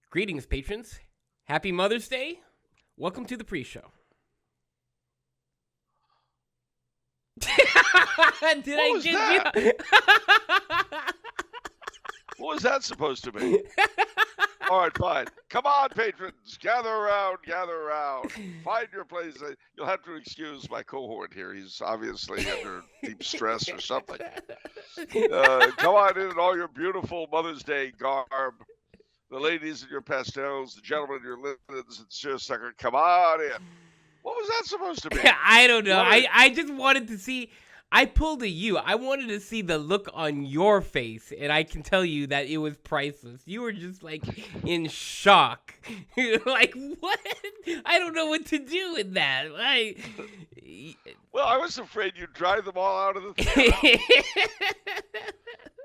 Greetings, patrons. Happy Mother's Day. Welcome to the pre-show. Did I was give that? you? What was that supposed to be? All right, fine. Come on, patrons. Gather around, gather around. Find your place. You'll have to excuse my cohort here. He's obviously under deep stress or something. Come on in all your beautiful Mother's Day garb. The ladies in your pastels, the gentlemen in your linens and seersucker. Come on in. What was that supposed to be? I don't know. I just wanted to see. I pulled a you. I wanted to see the look on your face, and I can tell you that it was priceless. You were just like in shock. Like, what? I don't know what to do with that. Well, I was afraid you'd drive them all out of the theater.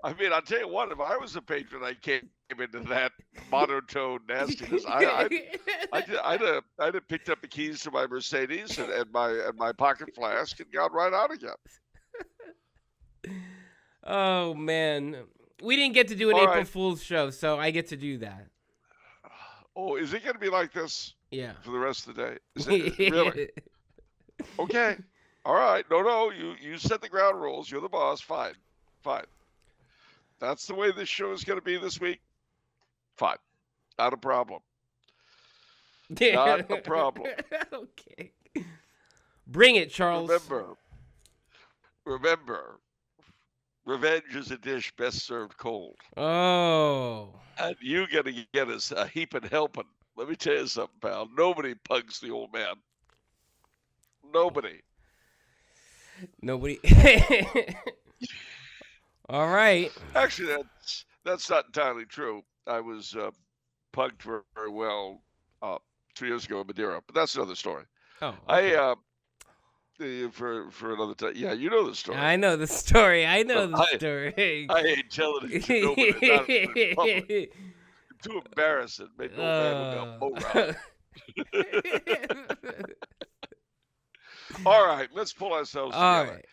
I mean, I'll tell you what, if I was a patron, I came into that monotone nastiness. I'd have picked up the keys to my Mercedes and my pocket flask and got right out again. Oh, man. We didn't get to do an All April right. Fool's show, so I get to do that. Oh, is it going to be like this Yeah. for the rest of the day? Is it really? Okay. All right. No. You set the ground rules. You're the boss. Fine. That's the way this show is going to be this week. Fine. Not a problem. Not a problem. Okay. Bring it, Charles. Remember, revenge is a dish best served cold. Oh. And you got to get us a heaping helping. Let me tell you something, pal. Nobody pugs the old man. Nobody. All right. Actually, that's not entirely true. I was pugged very well 2 years ago in Madeira, but that's another story. Oh, okay. For another time. Yeah, you know the story. I know the story. I I ain't telling it to nobody. Not in public. Too embarrassing. Made no man look out. All right, let's pull ourselves together. Right.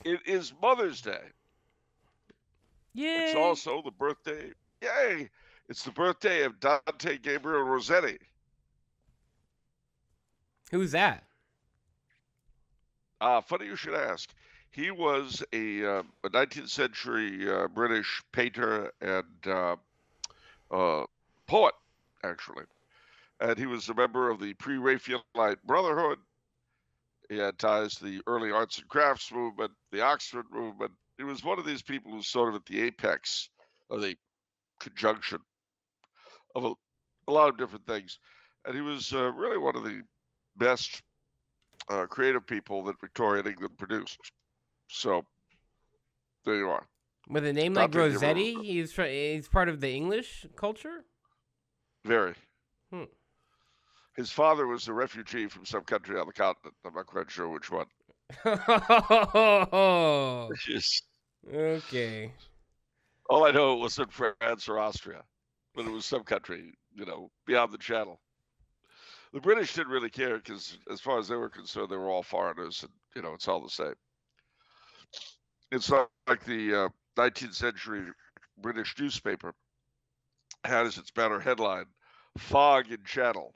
It is Mother's Day. Yay. It's also the birthday. Yay! It's the birthday of Dante Gabriel Rossetti. Who's that? Funny you should ask. He was a 19th century British painter and poet, actually. And he was a member of the pre-Raphaelite Brotherhood. He had ties to the early arts and crafts movement, the Oxford movement. He was one of these people who's sort of at the apex of the conjunction of a lot of different things. And he was really one of the best creative people that Victorian England produced. So there you are. With a name like Rossetti, he's part of the English culture? Very. His father was a refugee from some country on the continent. I'm not quite sure which one. Okay. All I know, it wasn't France or Austria, but it was some country, beyond the channel. The British didn't really care because, as far as they were concerned, they were all foreigners, and it's all the same. It's like the 19th century British newspaper had as its banner headline, "Fog in Channel,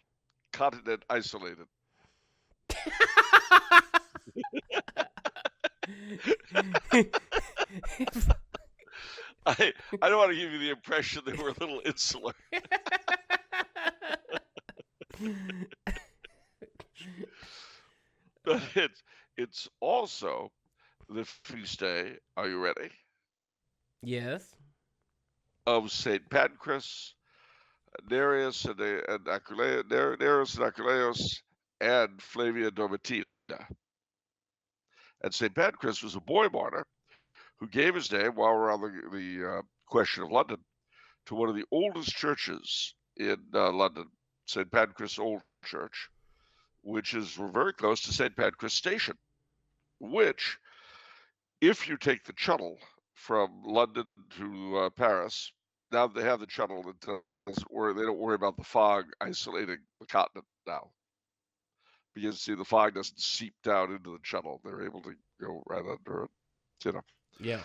Continent Isolated." I don't want to give you the impression they were a little insular. But it's also the feast day. Are you ready? Yes. Of Saint Pancras, Nereus and Achilleus, and Flavia Domitina. And Saint Pancras was a boy martyr who gave his name, while we're on the question of London, to one of the oldest churches in London, St. Pancras Old Church, which is very close to St. Pancras Station, which, if you take the shuttle from London to Paris, now that they have the shuttle, they don't worry about the fog isolating the continent now. Because, see, the fog doesn't seep down into the shuttle. They're able to go right under it, Yeah.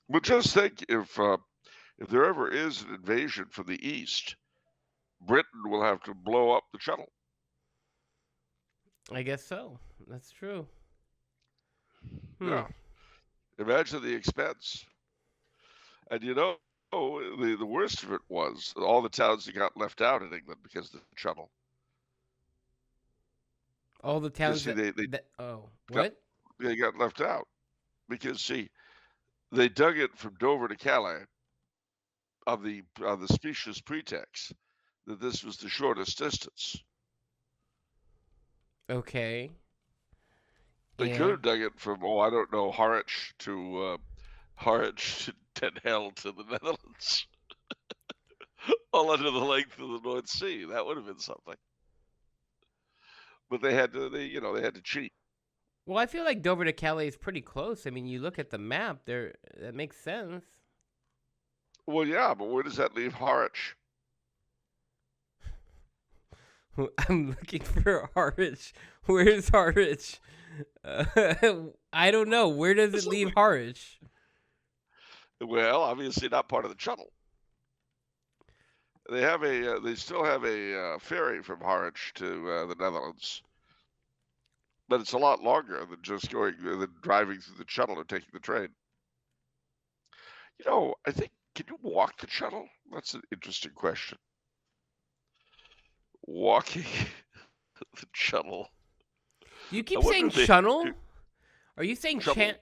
But just think, if there ever is an invasion from the east, Britain will have to blow up the channel. I guess so. That's true. Yeah. Imagine the expense. And the worst of it was all the towns that got left out in England because of the channel. All the towns See, what? they got left out because see, they dug it from Dover to Calais on the specious pretext that this was the shortest distance. Okay. They could have dug it from I don't know, Harwich to Den Helder to the Netherlands, all under the length of the North Sea. That would have been something. But they had to cheat. Well, I feel like Dover to Calais is pretty close. I mean, you look at the map there; that makes sense. Well, yeah, but where does that leave Harwich? I'm looking for Harwich. Where's Harwich? I don't know. Where does it leave Harwich? Well, obviously not part of the channel. They still have a ferry from Harwich to the Netherlands, but it's a lot longer than just than driving through the channel or taking the train. I think, can you walk the channel? That's an interesting question. Walking the channel. Do you keep saying channel? Are you saying channel?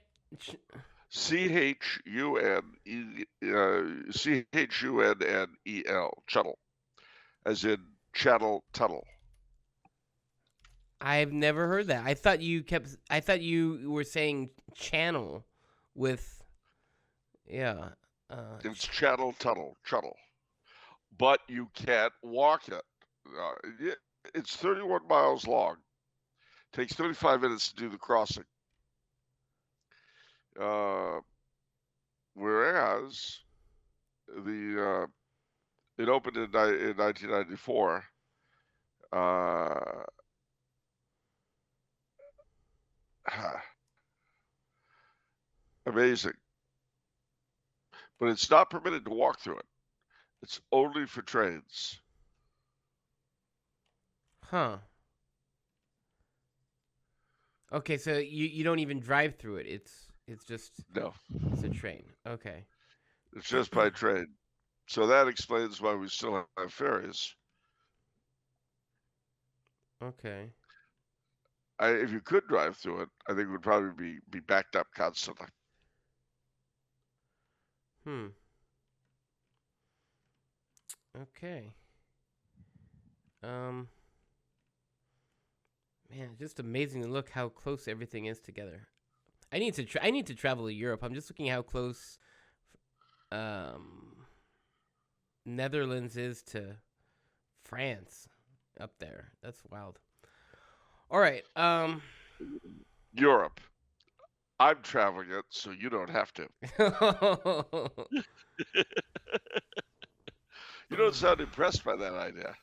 CHUNNEL, channel, as in channel tunnel. I've never heard that. I thought you were saying channel with, yeah. It's channel tunnel, but you can't walk it. It's 31 miles long. Takes 35 minutes to do the crossing. Whereas it opened in 1994. Amazing. But it's not permitted to walk through it. It's only for trains. Huh. Okay, so you don't even drive through it. It's just no. It's a train. Okay. It's just by train. So that explains why we still have ferries. Okay. If you could drive through it, I think it would probably be backed up constantly. Okay. Man, just amazing to look how close everything is together. I need to travel to Europe. I'm just looking how close Netherlands is to France up there. That's wild. All right. Europe. I'm traveling it, so you don't have to. You don't sound impressed by that idea.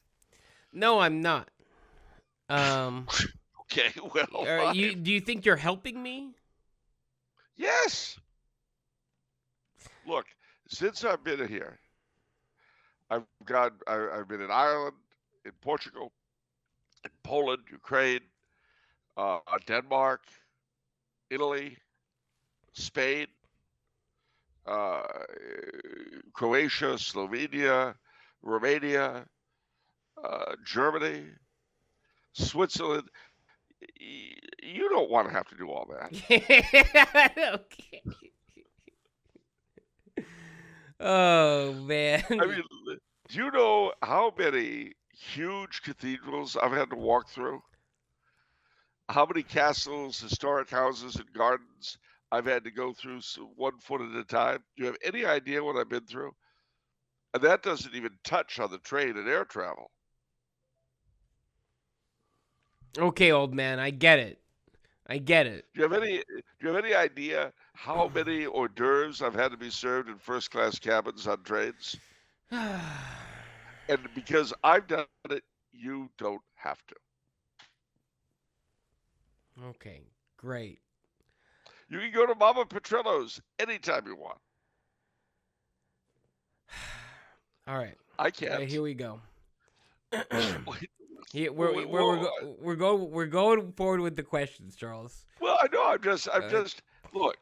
No, I'm not. Okay, well. Do you think you're helping me? Yes. Look, since I've been here, I've been in Ireland, in Portugal, in Poland, Ukraine, Denmark, Italy, Spain, Croatia, Slovenia, Romania, Germany, Switzerland. You don't want to have to do all that. Okay. Oh, man. I mean, do you know how many huge cathedrals I've had to walk through? How many castles, historic houses, and gardens I've had to go through 1 foot at a time? Do you have any idea what I've been through? And that doesn't even touch on the train and air travel. Okay, old man, I get it. Do you have any idea how many hors d'oeuvres I've had to be served in first-class cabins on trains? And because I've done it, you don't have to. Okay, great. You can go to Mama Petrillo's anytime you want. All right. I can't. All right, here we go. Here, Whoa. we're going forward with the questions, Charles. Well, I know. I'm Uh, just. Look.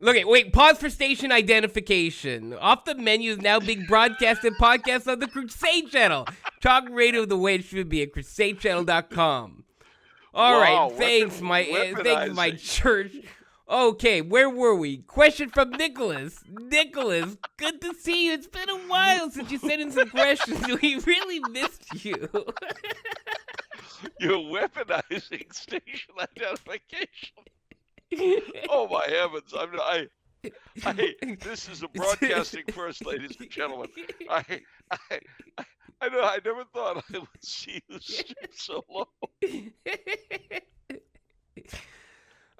Okay, wait. Pause for station identification. Off the menu is now being broadcast and podcast on the Crusade Channel. Talk radio the way it should be at crusadechannel.com. All right, Wow. thanks my Weaponizing. church. Okay, where were we? Question from Nicholas. Nicholas, good to see you. It's been a while since you sent in some questions. We really missed you. You're weaponizing station identification. Oh my heavens! This is a broadcasting first, ladies and gentlemen. I, I know. I never thought I would see you stoop so low.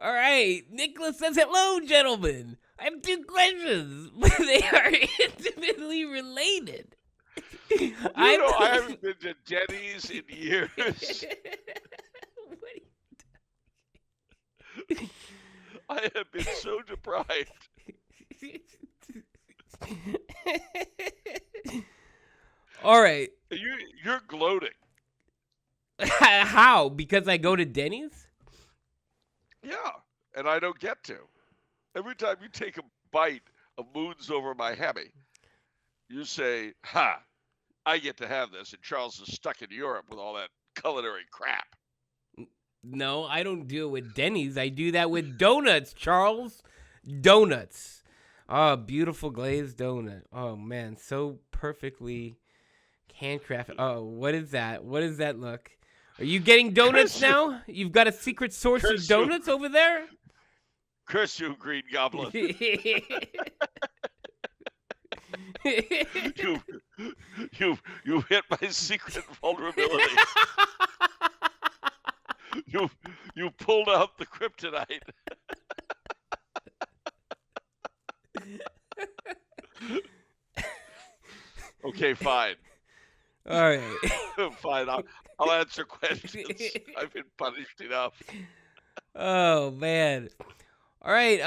All right, Nicholas says, hello, gentlemen. I have 2 questions, but they are intimately related. I haven't been to Denny's in years. I have been so deprived. All right. You're gloating. How? Because I go to Denny's? Yeah, and I don't get to. Every time you take a bite of Moons Over My Hemi, you say, "Ha! I get to have this," and Charles is stuck in Europe with all that culinary crap. No, I don't do it with Denny's. I do that with donuts, Charles. Donuts. Oh, beautiful glazed donut. Oh, man, so perfectly handcrafted. Oh, what is that? What does that look? Are you getting donuts now? You've got a secret source of donuts over there? Curse you, Green Goblin. You've hit my secret vulnerability. You pulled out the kryptonite. Okay, fine. All right. Fine, I'll answer questions. I've been punished enough. Oh, man. All right.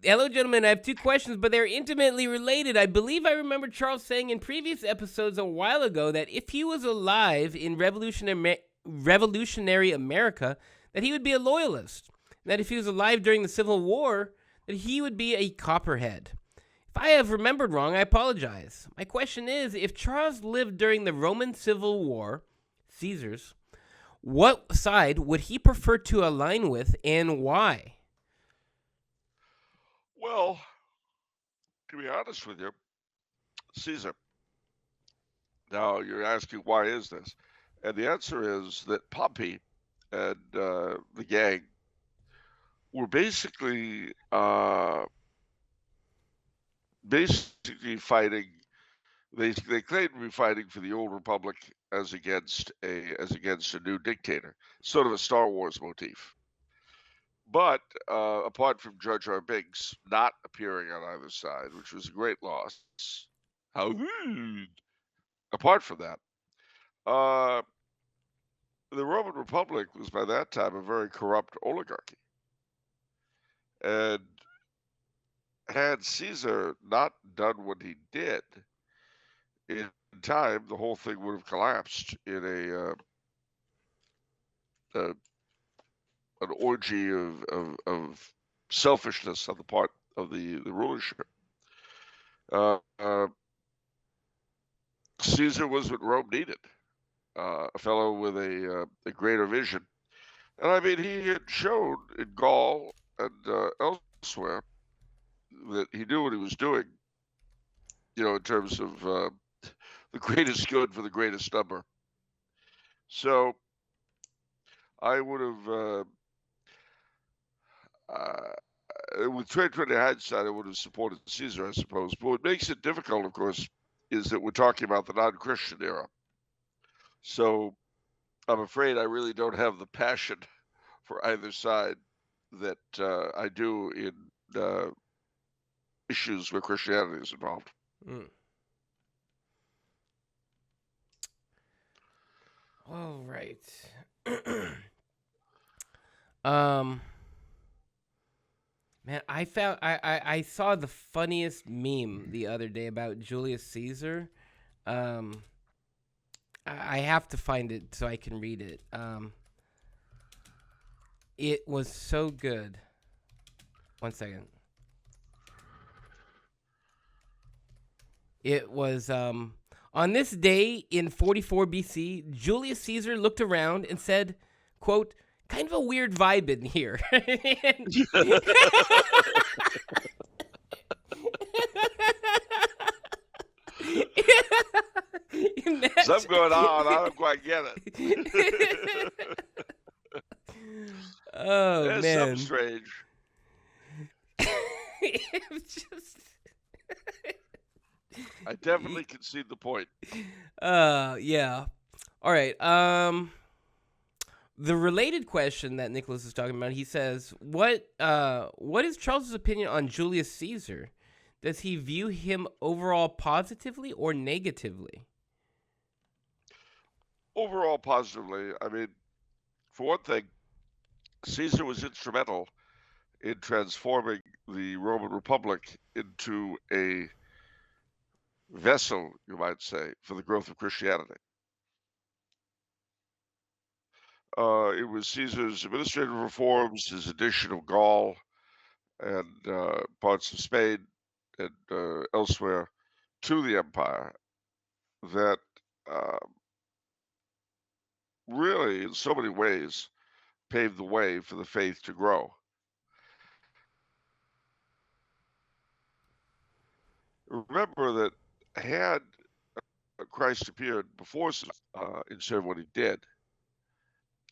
Hello, gentlemen. I have 2 questions, but they're intimately related. I believe I remember Charles saying in previous episodes a while ago that if he was alive in revolutionary America, that he would be a loyalist. That if he was alive during the Civil War, that he would be a Copperhead. If I have remembered wrong, I apologize. My question is, if Charles lived during the Roman Civil War, Caesar's, what side would he prefer to align with and why? Well, to be honest with you, Caesar. Now you're asking why is this? And the answer is that Pompey and the gang were basically fighting. They claimed to be fighting for the old republic as against a new dictator, sort of a Star Wars motif. But apart from Jar Jar Binks not appearing on either side, which was a great loss, how apart from that, uh, the Roman Republic was by that time a very corrupt oligarchy, and had Caesar not done what he did in time, the whole thing would have collapsed in an orgy of selfishness on the part of the rulership. Caesar was what Rome needed, a fellow with a greater vision. And I mean, he had shown in Gaul and elsewhere that he knew what he was doing, in terms of the greatest good for the greatest number. So I would have, with 2020 hindsight, I would have supported Caesar, I suppose. But what makes it difficult, of course, is that we're talking about the non-Christian era. So I'm afraid I really don't have the passion for either side that I do in issues where Christianity is involved. All right. Man, I saw the funniest meme the other day about Julius Caesar. I have to find it so I can read it. It was so good. 1 second. It was on this day in 44 BC, Julius Caesar looked around and said, quote, kind of a weird vibe in here. Something Imagine. going on. I don't quite get it. Oh There's something man. strange. It was just I definitely concede the point. yeah. All right. The related question that Nicholas is talking about, he says, what is Charles's opinion on Julius Caesar? Does he view him overall positively or negatively? Overall, positively. I mean, for one thing, Caesar was instrumental in transforming the Roman Republic into a vessel, you might say, for the growth of Christianity. It was Caesar's administrative reforms, his addition of Gaul and parts of Spain and elsewhere to the empire that uh, really, in so many ways, paved the way for the faith to grow. Remember that had Christ appeared before instead of what he did,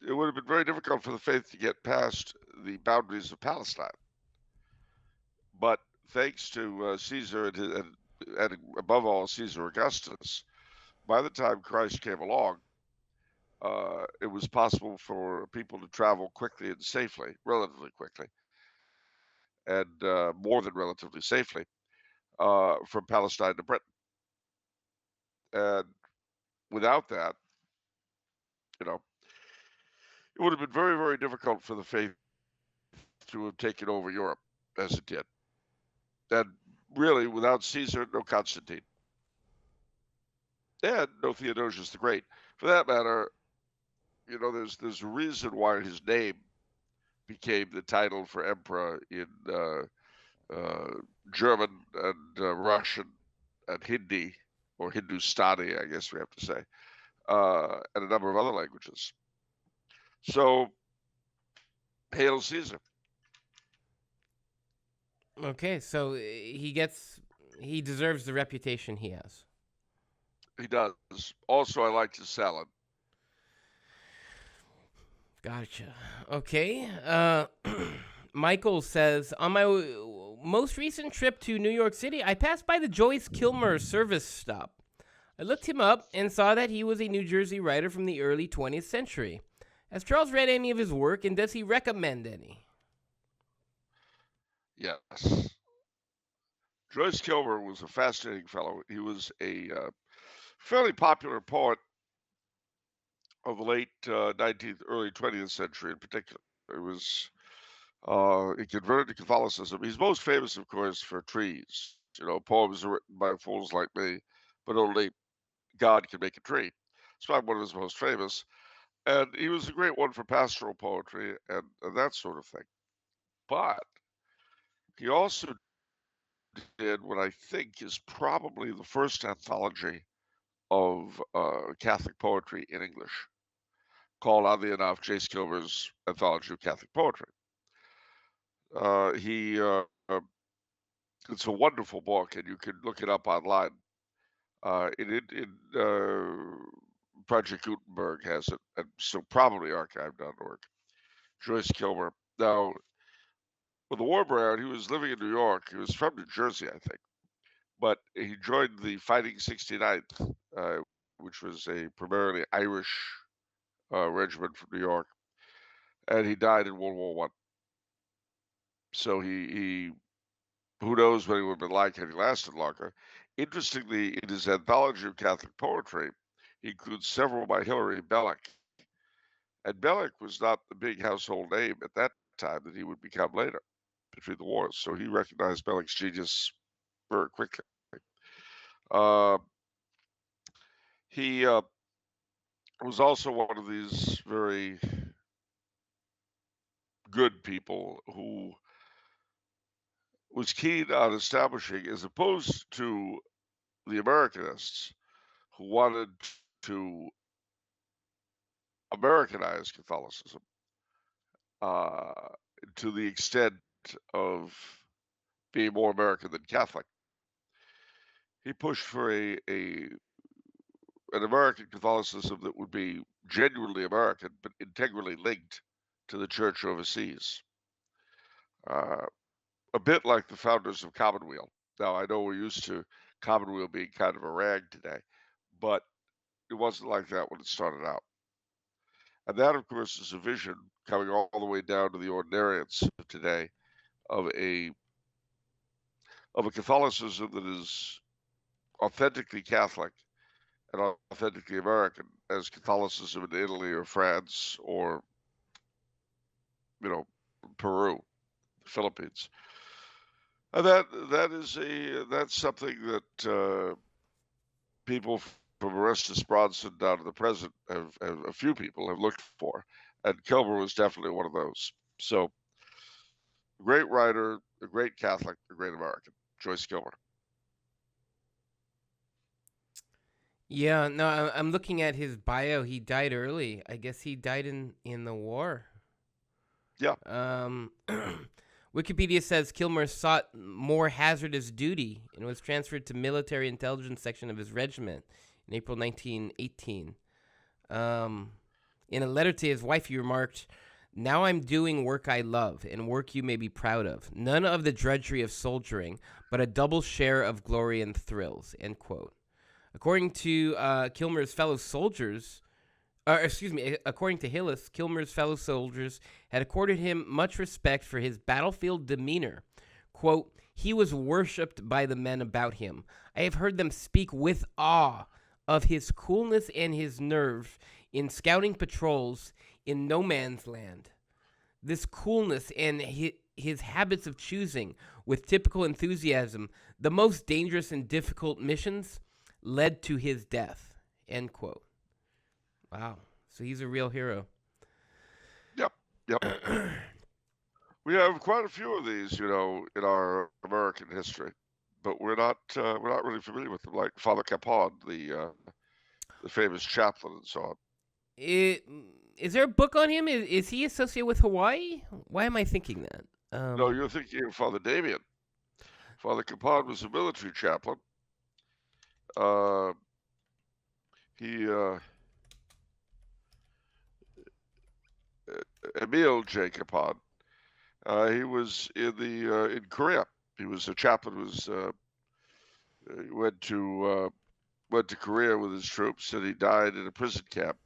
it would have been very difficult for the faith to get past the boundaries of Palestine. But thanks to Caesar and above all Caesar Augustus, by the time Christ came along, it was possible for people to travel quickly and safely, relatively quickly, and more than relatively safely, from Palestine to Britain. And without that, you know, it would have been very, very difficult for the faith to have taken over Europe as it did. And really, without Caesar, no Constantine, and no Theodosius the Great. For that matter, there's a reason why his name became the title for emperor in German and Russian and Hindi, or Hindustani, I guess we have to say, and a number of other languages. So, hail Caesar. Okay, so he deserves the reputation he has. He does. Also, I liked his salad. Gotcha. Okay. Michael says, on my most recent trip to New York City, I passed by the Joyce Kilmer service stop. I looked him up and saw that he was a New Jersey writer from the early 20th century. Has Charles read any of his work, and does he recommend any? Yes. Joyce Kilmer was a fascinating fellow. He was a fairly popular poet of the late 19th, early 20th century in particular. It was he converted to Catholicism. He's most famous, of course, for trees. Poems are written by fools like me, but only God can make a tree. It's probably one of his most famous. And he was a great one for pastoral poetry and that sort of thing. But he also did what I think is probably the first anthology of Catholic poetry in English, called, oddly enough, Joyce Kilmer's Anthology of Catholic Poetry. He It's a wonderful book, and you can look it up online. Project Gutenberg has it, and so probably archive.org. Joyce Kilmer. Now, when the war broke out, he was living in New York. He was from New Jersey, I think, but he joined the Fighting 69th, which was a primarily Irish regiment from New York, and he died in World War One. So he who knows what he would have been like had he lasted longer. Interestingly, in his anthology of Catholic poetry, he includes several by Hilary Belloc. And Belloc was not the big household name at that time that he would become later between the wars. So he recognized Belloc's genius very quickly. Uh, he was also one of these very good people who was keen on establishing, as opposed to the Americanists who wanted to Americanize Catholicism uh, to the extent of being more American than Catholic. He pushed for an American Catholicism that would be genuinely American, but integrally linked to the church overseas. Uh, a bit like the founders of Commonweal. Now, I know we're used to Commonweal being kind of a rag today, but it wasn't like that when it started out. And that, of course, is a vision coming all the way down to the ordinarians of today of a Catholicism that is authentically Catholic and authentically American, as Catholicism in Italy or France or Peru, the Philippines. And that's something that people from Orestes Bronson down to the present have a few people have looked for, and Kilmer was definitely one of those. So, a great writer, a great Catholic, a great American, Joyce Kilmer. Yeah, no, I'm looking at his bio. He died early. I guess he died in the war. Yeah. Wikipedia says Kilmer sought more hazardous duty and was transferred to military intelligence section of his regiment in April 1918. In a letter to his wife, he remarked, "Now I'm doing work I love and work you may be proud of. None of the drudgery of soldiering, but a double share of glory and thrills." End quote. According to Kilmer's fellow soldiers, according to Hillis, Kilmer's fellow soldiers had accorded him much respect for his battlefield demeanor. Quote, "He was worshipped by the men about him. I have heard them speak with awe of his coolness and his nerve in scouting patrols in no man's land. This coolness and his habits of choosing, with typical enthusiasm, the most dangerous and difficult missions led to his death." End quote. Wow. So he's a real hero. Yep. We have quite a few of these, in our American history, but we're not really familiar with them, like Father Capon, the famous chaplain, and so on. Is there a book on him? Is he associated with Hawaii? Why am I thinking that? No, you're thinking of Father Damien. Father Capon was a military chaplain. He Emile J. Capon. He was in Korea. He was a chaplain. He went to Korea with his troops, and he died in a prison camp.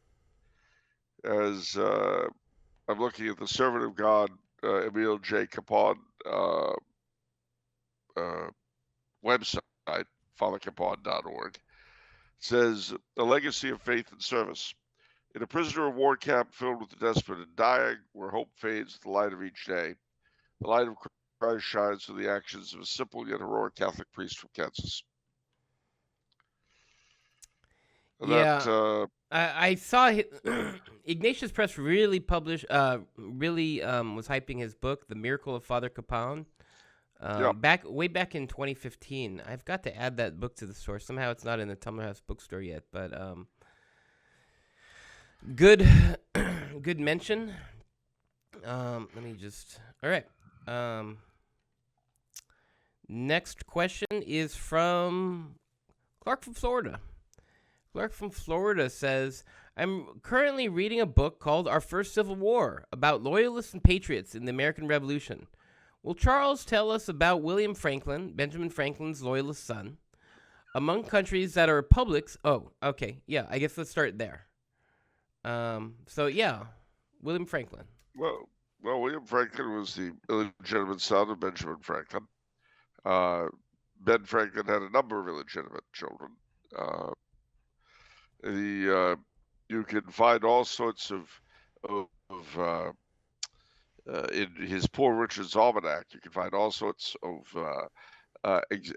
As I'm looking at the Servant of God, Emile J. Capon website, fathercapon.org, says a legacy of faith and service. In a prisoner of war camp filled with the desperate and dying, where hope fades with the light of each day, the light of Christ shines through the actions of a simple yet heroic Catholic priest from Kansas. Yeah, I saw Ignatius Press really was hyping his book, The Miracle of Father Capon. Way back in 2015. I've got to add that book to the store. Somehow it's not in the Tumblr House bookstore yet, but good mention. Let me just. All right. Next question is from Clark from Florida. Clark from Florida says, "I'm currently reading a book called Our First Civil War about loyalists and patriots in the American Revolution. Will Charles tell us about William Franklin, Benjamin Franklin's loyalist son, among countries that are republics?" Oh, okay. Yeah, I guess let's start there. William Franklin. Well, William Franklin was the illegitimate son of Benjamin Franklin. Ben Franklin had a number of illegitimate children. You can find all sorts of in his Poor Richard's Almanac. You can find all sorts of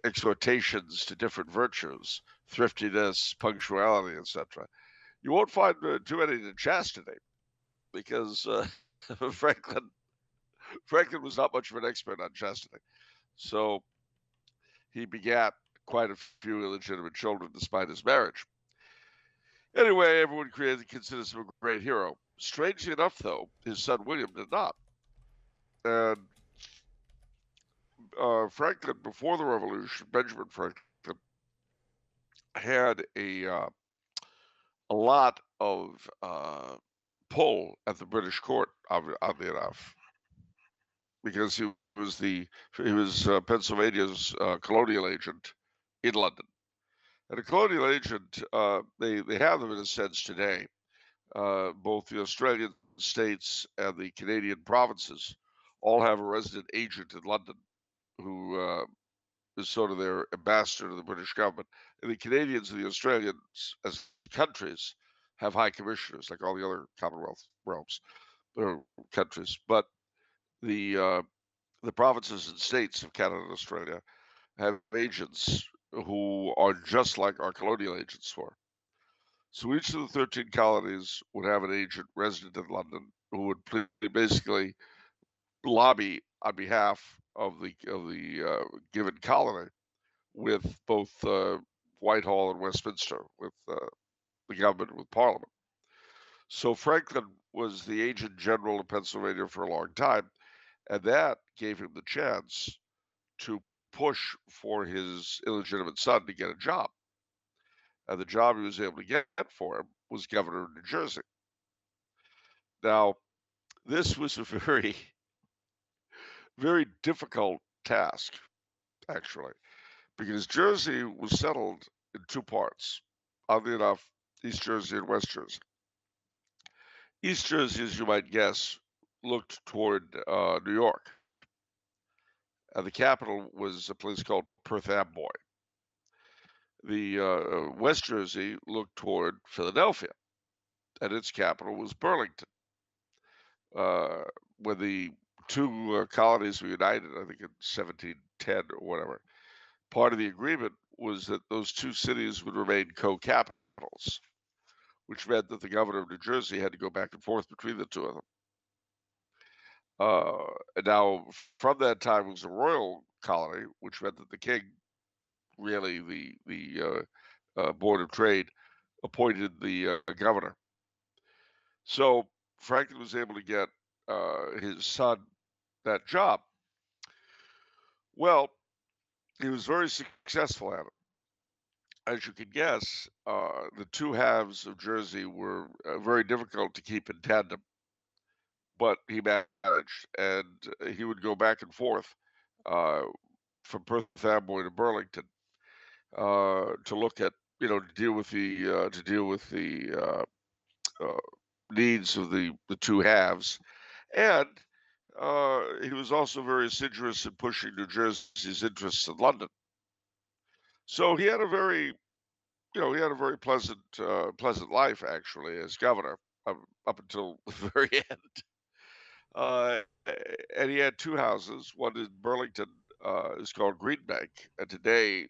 exhortations to different virtues, thriftiness, punctuality, etc. You won't find too many to chastity because Franklin Franklin was not much of an expert on chastity. So he begat quite a few illegitimate children despite his marriage. Anyway, everyone considers him a great hero. Strangely enough, though, his son William did not. And Franklin, before the Revolution, Benjamin Franklin, had a lot of pull at the British court, oddly enough, because he was Pennsylvania's colonial agent in London. And a colonial agent, they have them in a sense today. Both the Australian states and the Canadian provinces all have a resident agent in London who is sort of their ambassador to the British government. And the Canadians and the Australians, as countries, have high commissioners like all the other Commonwealth realms or countries. But the the provinces and states of Canada and Australia have agents who are just like our colonial agents were. So each of the 13 colonies would have an agent resident in London who would basically lobby on behalf of the given colony with both Whitehall and Westminster, with the government, with Parliament. So Franklin was the agent general of Pennsylvania for a long time, and that gave him the chance to push for his illegitimate son to get a job. And the job he was able to get for him was governor of New Jersey. Now, this was a very, very difficult task, actually, because Jersey was settled in two parts. Oddly enough, East Jersey and West Jersey. East Jersey, as you might guess, looked toward New York. The capital was a place called Perth Amboy. The West Jersey looked toward Philadelphia, and its capital was Burlington. When the two colonies were united, I think in 1710 or whatever, part of the agreement was that those two cities would remain co-capitals, which meant that the governor of New Jersey had to go back and forth between the two of them. And now, from that time, it was a royal colony, which meant that the king, really the Board of Trade, appointed the governor. So Franklin was able to get his son that job. Well, he was very successful at it. As you can guess, the two halves of Jersey were very difficult to keep in tandem, but he managed, and he would go back and forth uh, from Perth Amboy to Burlington to look at, to deal with the needs of the two halves, and he was also very assiduous in pushing New Jersey's interests in London. So he had a very, pleasant life actually as governor up until the very end. Uh, and he had two houses. One in Burlington is called Greenbank, and today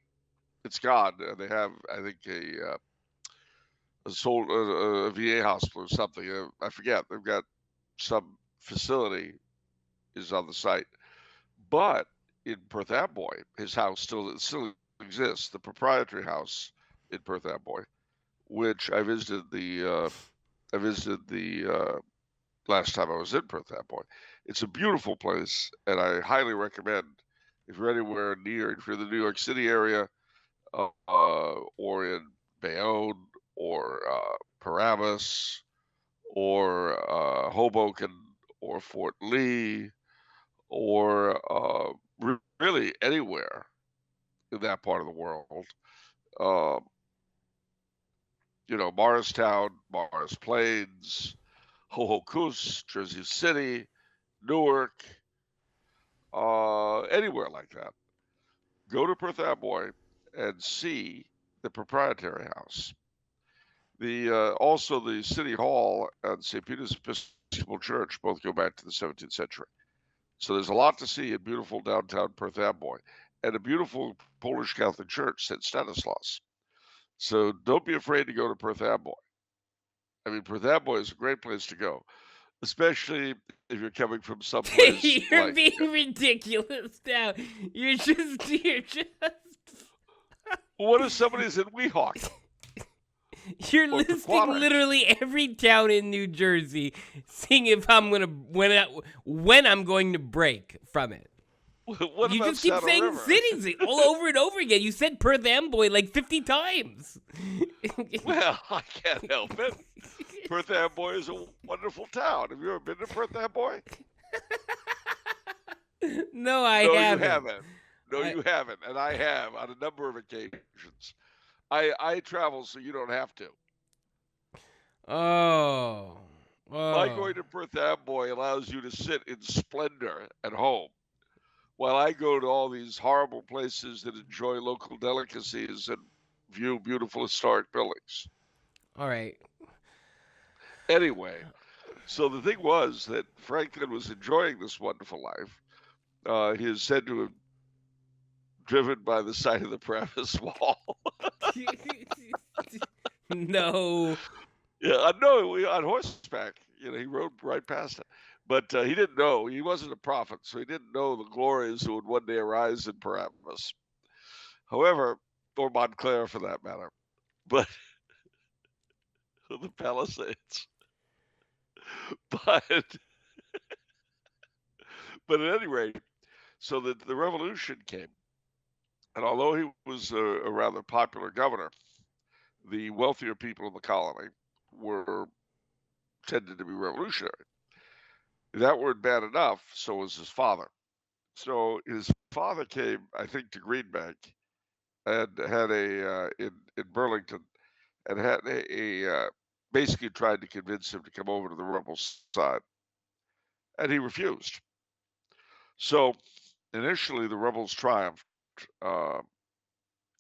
it's gone. They have, I think, a VA hospital or something. I forget. They've got some facility is on the site, but in Perth Amboy, his house still exists. The proprietary house in Perth Amboy, which I visited the last time I was in Perth Amboy. It's a beautiful place, and I highly recommend if you're anywhere near, if you're in the New York City area, or in Bayonne, or Paramus, or Hoboken, or Fort Lee, or really anywhere in that part of the world. Uh, Morristown, Morris Plains, Hohokus, Jersey City, Newark, anywhere like that. Go to Perth Amboy and see the proprietary house. Also the City Hall and St. Peter's Episcopal Church both go back to the 17th century. So there's a lot to see in beautiful downtown Perth Amboy, and a beautiful Polish Catholic Church, St. Stanislaus. So don't be afraid to go to Perth Amboy. I mean, Perth Amboy is a great place to go, especially if you're coming from someplace You're like. being ridiculous now. You're just What if somebody's in Weehawken you're or listing Pequannock? literally every town in New Jersey, seeing if I'm gonna when I'm going to break from it. What You about just keep Saddle saying River? cities all over and over again. You said Perth Amboy like 50 times. Well, I can't help it. Perth Amboy is a wonderful town. Have you ever been to Perth Amboy? No, I No, you haven't. haven't. No, I you haven't, and I have on a number of occasions. I travel so you don't have to. oh My oh. going to Perth Amboy allows you to sit in splendor at home, while I go to all these horrible places that enjoy local delicacies and view beautiful historic buildings. All right. Anyway, so the thing was that Franklin was enjoying this wonderful life. He is said to have driven by the side of the Paramus wall. No. Yeah, no, on horseback. He rode right past it. But he didn't know. He wasn't a prophet, so he didn't know the glories that would one day arise in Paramus. However, or Montclair for that matter. But the Palisades. But but at any rate, so the revolution came, and although he was a rather popular governor, the wealthier people in the colony were tended to be revolutionary. If that weren't bad enough, so was his father. So his father came, I think, to Green Bank and had in Burlington and had basically tried to convince him to come over to the rebel side, and he refused. So initially, the rebels triumphed, uh,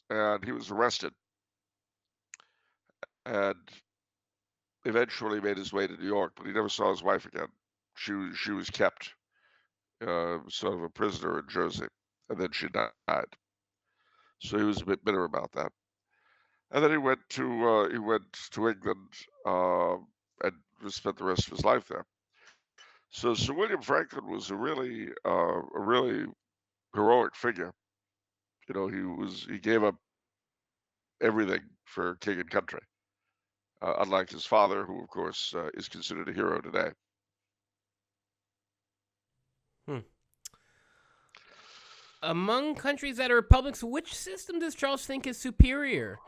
and he was arrested and eventually made his way to New York, but he never saw his wife again. She was kept sort of a prisoner in Jersey, and then she died. So he was a bit bitter about that. And then he went to England and spent the rest of his life there. So Sir William Franklin was a really heroic figure. He gave up everything for king and country, unlike his father, who of course is considered a hero today. Hmm. Among countries that are republics, which system does Charles think is superior?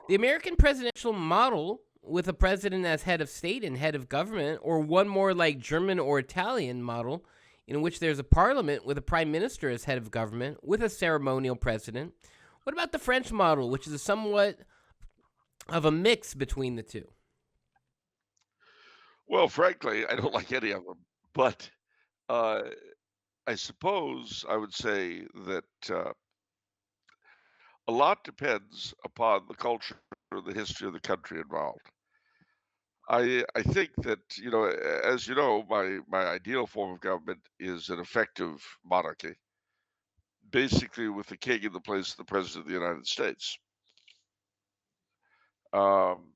The American presidential model, with a president as head of state and head of government, or one more like German or Italian model, in which there's a parliament with a prime minister as head of government, with a ceremonial president? What about the French model, which is somewhat of a mix between the two? Well, frankly, I don't like any of them, but uh, I suppose I would say that a lot depends upon the culture or the history of the country involved. I think that as you know, my ideal form of government is an effective monarchy, basically with the king in the place of the president of the United States. Um,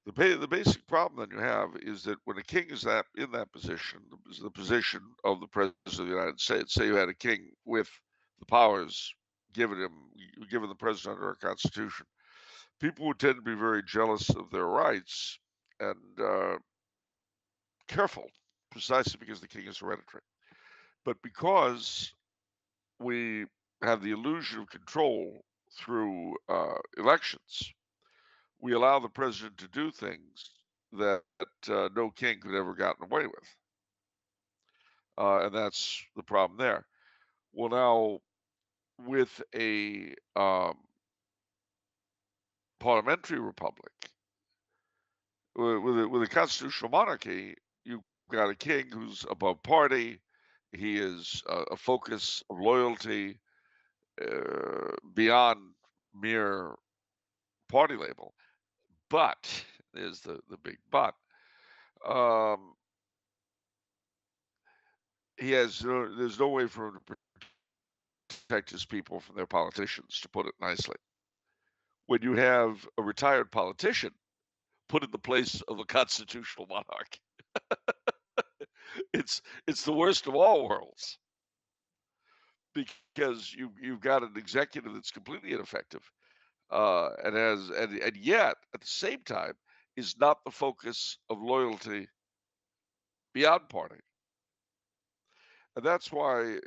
the basic problem that you have is that when a king is that in that position, the position of the president of the United States, say you had a king with the powers given the president under our Constitution, people would tend to be very jealous of their rights and careful, precisely because the king is hereditary. But because we have the illusion of control through elections, we allow the president to do things that no king could ever gotten away with, and that's the problem there. Well, now with a parliamentary republic, with a constitutional monarchy, you've got a king who's above party. He is a focus of loyalty beyond mere party label. But there's the big but. Um, there's no way for him to protect his people from their politicians, to put it nicely. When you have a retired politician, put in the place of a constitutional monarch. It's the worst of all worlds because you've got an executive that's completely ineffective, and yet at the same time is not the focus of loyalty beyond party. And that's why,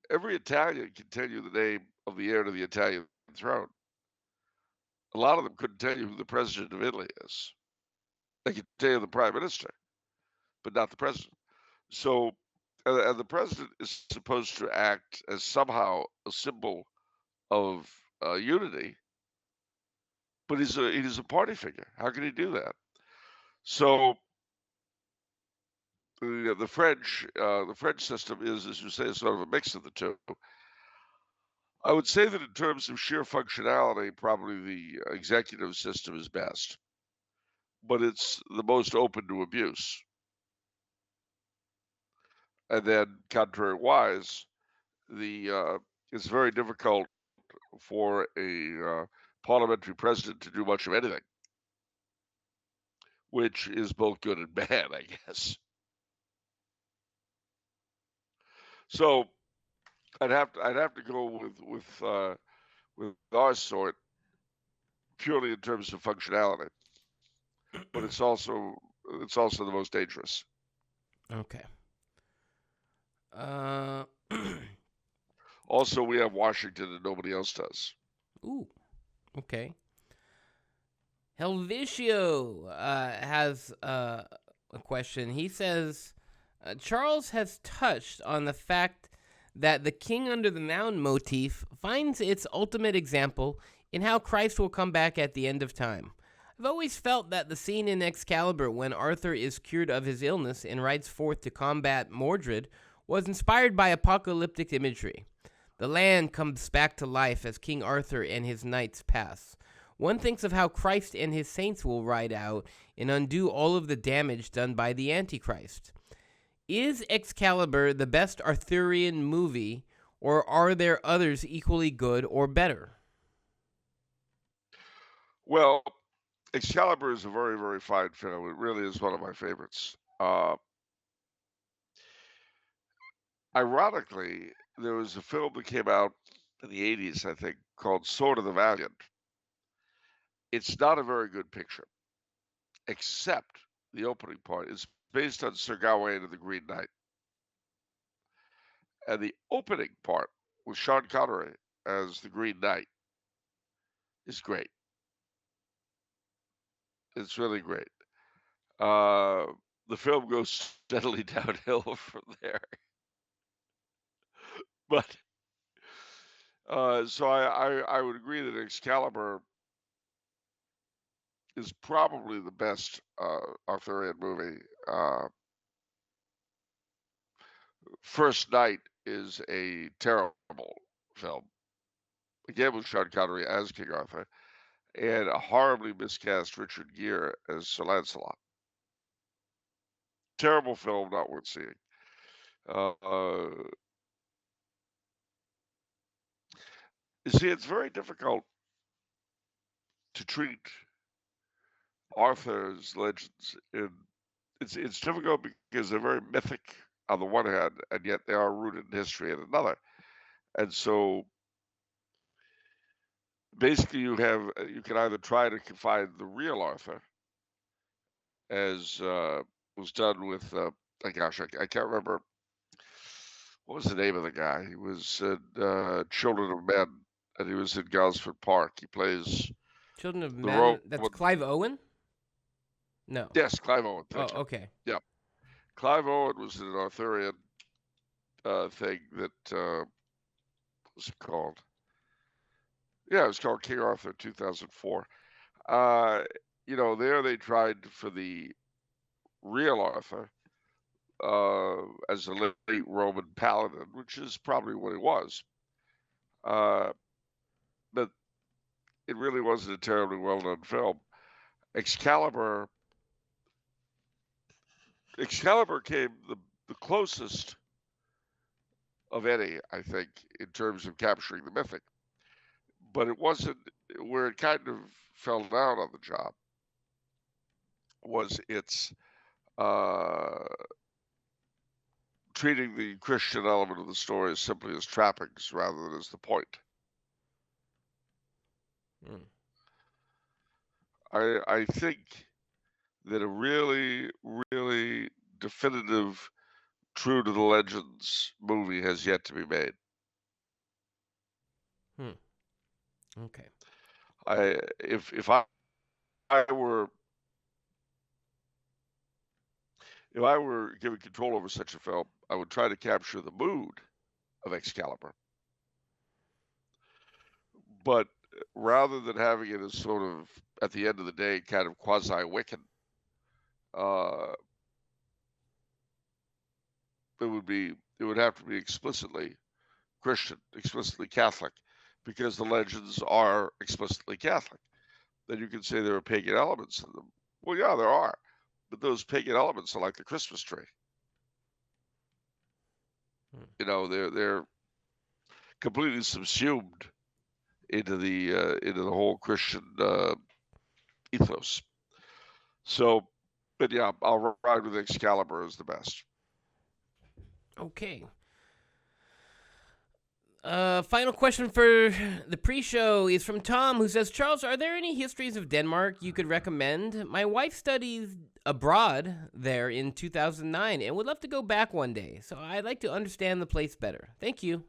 every Italian can tell you the name of the heir to the Italian throne. A lot of them couldn't tell you who the president of Italy is. They can tell you the prime minister, but not the president. So, and the president is supposed to act as somehow a symbol of unity, but he's a party figure. How can he do that? So the French system is, as you say, sort of a mix of the two. I would say that in terms of sheer functionality, probably the executive system is best, but it's the most open to abuse. And then, contrary-wise, it's very difficult for a parliamentary president to do much of anything, which is both good and bad, I guess. So I'd have to go with our sort purely in terms of functionality, but it's also the most dangerous. Okay. Uh, Also, we have Washington and nobody else does. ooh. Okay. Helvicio has a question. He says Charles has touched on the fact that the king under the mound motif finds its ultimate example in how Christ will come back at the end of time. I've always felt that the scene in Excalibur when Arthur is cured of his illness and rides forth to combat Mordred was inspired by apocalyptic imagery. The land comes back to life as King Arthur and his knights pass. One thinks of how Christ and his saints will ride out and undo all of the damage done by the Antichrist. Is Excalibur the best Arthurian movie, or are there others equally good or better? Well, Excalibur is a very, very fine film. It really is one of my favorites. Ironically, there was a film that came out in the 80s, I think, called Sword of the Valiant. It's not a very good picture, except the opening part. It's based on Sir Gawain and the Green Knight. And the opening part with Sean Connery as the Green Knight is great. It's really great. Uh, the film goes steadily downhill from there. But so I would agree that Excalibur is probably the best Arthurian movie. First Night is a terrible film. Again, with Sean Connery as King Arthur, and a horribly miscast Richard Gere as Sir Lancelot. Terrible film, not worth seeing. Uh, uh, you see, it's very difficult to treat Arthur's legends it's difficult because they're very mythic on the one hand, and yet they are rooted in history on another. And so basically you can either try to find the real Arthur, as was done with gosh, I can't remember what was the name of the guy. He was in Children of Men, and he was in Gosford Park. He plays Children of the Men. Roman. That's Clive Owen? No. Yes, Clive Owen. Oh, Thank you. okay. Yeah, Clive Owen was in an Arthurian thing that what was it called? Yeah, it was called King Arthur 2004. There they tried for the real Arthur as a late Roman paladin, which is probably what he was. But it really wasn't a terribly well done film. Excalibur came the closest of any, I think, in terms of capturing the mythic. But it wasn't where it kind of fell down on the job was its uh, treating the Christian element of the story simply as trappings rather than as the point. Mm. I think that a really, really definitive, true to the legends movie has yet to be made. Hmm. Okay. If I were if I were given control over such a film, I would try to capture the mood of Excalibur, but rather than having it as sort of at the end of the day kind of quasi Wiccan, uh, it would have to be explicitly Christian, explicitly Catholic, because the legends are explicitly Catholic. Then you can say there are pagan elements in them. Well, yeah, there are, but those pagan elements are like the Christmas tree. Hmm. They're completely subsumed into the whole Christian ethos. So, but yeah, I'll ride with Excalibur as the best. Okay. Final question for the pre-show is from Tom, who says, Charles, are there any histories of Denmark you could recommend? My wife studies abroad there in 2009 and would love to go back one day, so I'd like to understand the place better. Thank you.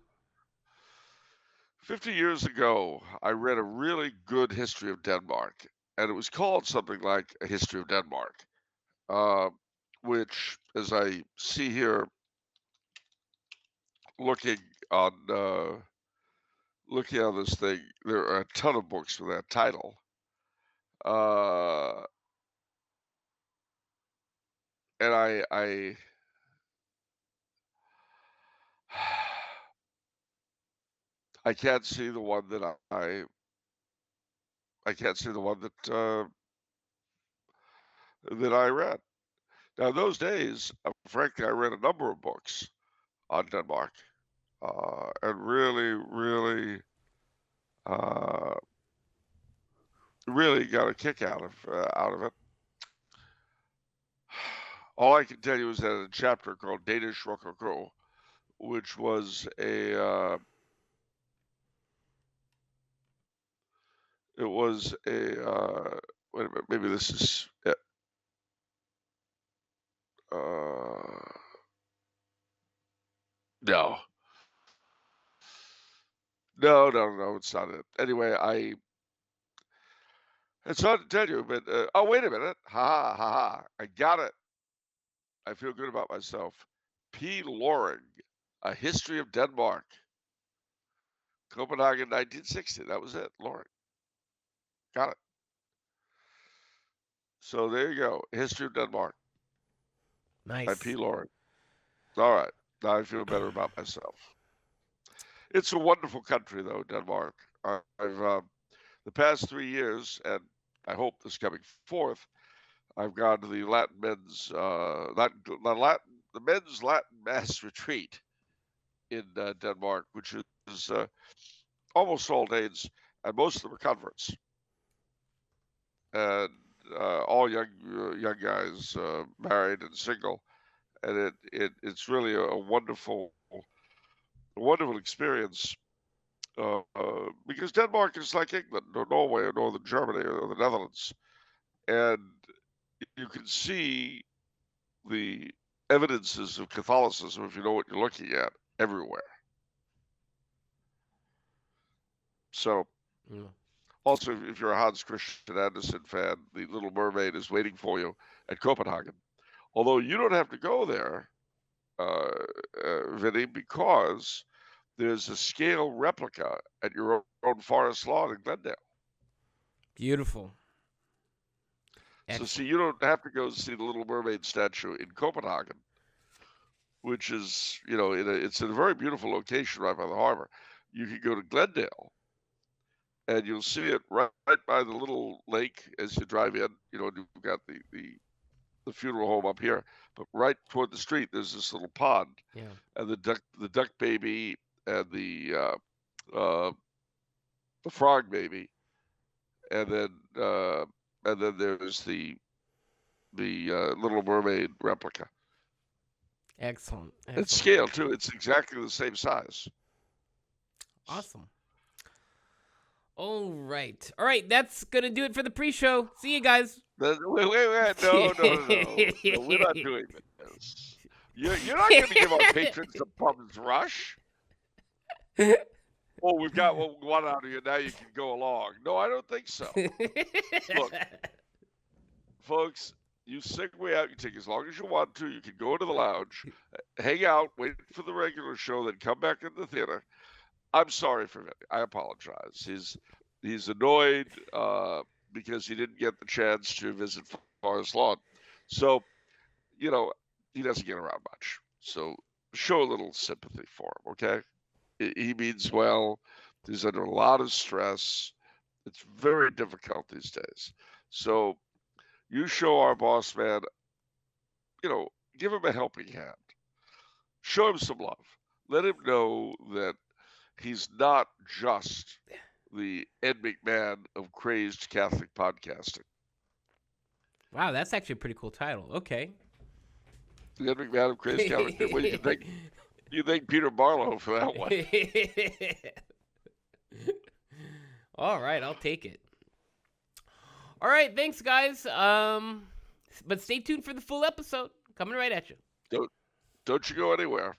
50 years ago, I read a really good history of Denmark, and it was called something like A History of Denmark, uh, which, as I see here, looking on looking on this thing, there are a ton of books with that title. Uh, and I can't see the one that I can't see the one that I read. Now, in those days, frankly, I read a number of books on Denmark, and uh, really got a kick out of it. All I can tell you is that a chapter called Danish Rococo, which was it was wait a minute, maybe this is it. No, no, it's not it. Anyway, it's hard to tell you, but oh, wait a minute, ha, I got it. I feel good about myself. P. Loring, A History of Denmark, Copenhagen, 1960. That was it, Loring. Got it. So there you go, History of Denmark by P. Nice. Loring. All right, now I feel better about myself. It's a wonderful country, though, Denmark. I've the past 3 years, and I hope this coming fourth, I've gone to the Latin men's the men's Latin mass retreat in Denmark, which is almost all Danes, and most of them are converts, and all young guys, married and single, and it's really a wonderful experience. Because Denmark is like England or Norway or Northern Germany or the Netherlands, and you can see the evidences of Catholicism, if you know what you're looking at, everywhere. So, Mm. also, if you're a Hans Christian Andersen fan, The Little Mermaid is waiting for you at Copenhagen. Although you don't have to go there, Vinny, because there's a scale replica at your own forest lawn in Glendale. Beautiful. So, see, Excellent. you don't have to go see the Little Mermaid statue in Copenhagen, which is, it's in a very beautiful location right by the harbor. You can go to Glendale, and you'll see it right by the little lake as you drive in. You've got the funeral home up here, but right toward the street, there's this little pond, Yeah. and the duck baby and uh, the frog baby, and then there's Little Mermaid replica. Excellent. It's Excellent. scale too. It's exactly the same size. Awesome. All right. All right. That's going to do it for the pre-show. See you guys. Wait. No. No, we're not doing this. You're not going to give our patrons a bum's rush. Oh, we've got what we want out of you. Now you can go along. No, I don't think so. Look, folks, you segue out. You take as long as you want to. You can go into the lounge, hang out, wait for the regular show, then come back into the theater. I'm sorry for Vinny. I apologize. He's annoyed because he didn't get the chance to visit Forest Lawn. So, he doesn't get around much. So show a little sympathy for him, okay? He means well. He's under a lot of stress. It's very difficult these days. So you show our boss man, give him a helping hand. Show him some love. Let him know that he's not just the Ed McMahon of crazed Catholic podcasting. Wow, that's actually a pretty cool title. Okay. The Ed McMahon of crazed Catholic. What do you think? You thank Peter Barlow for that one. All right, I'll take it. All right, thanks, guys. But stay tuned for the full episode coming right at you. Don't you go anywhere.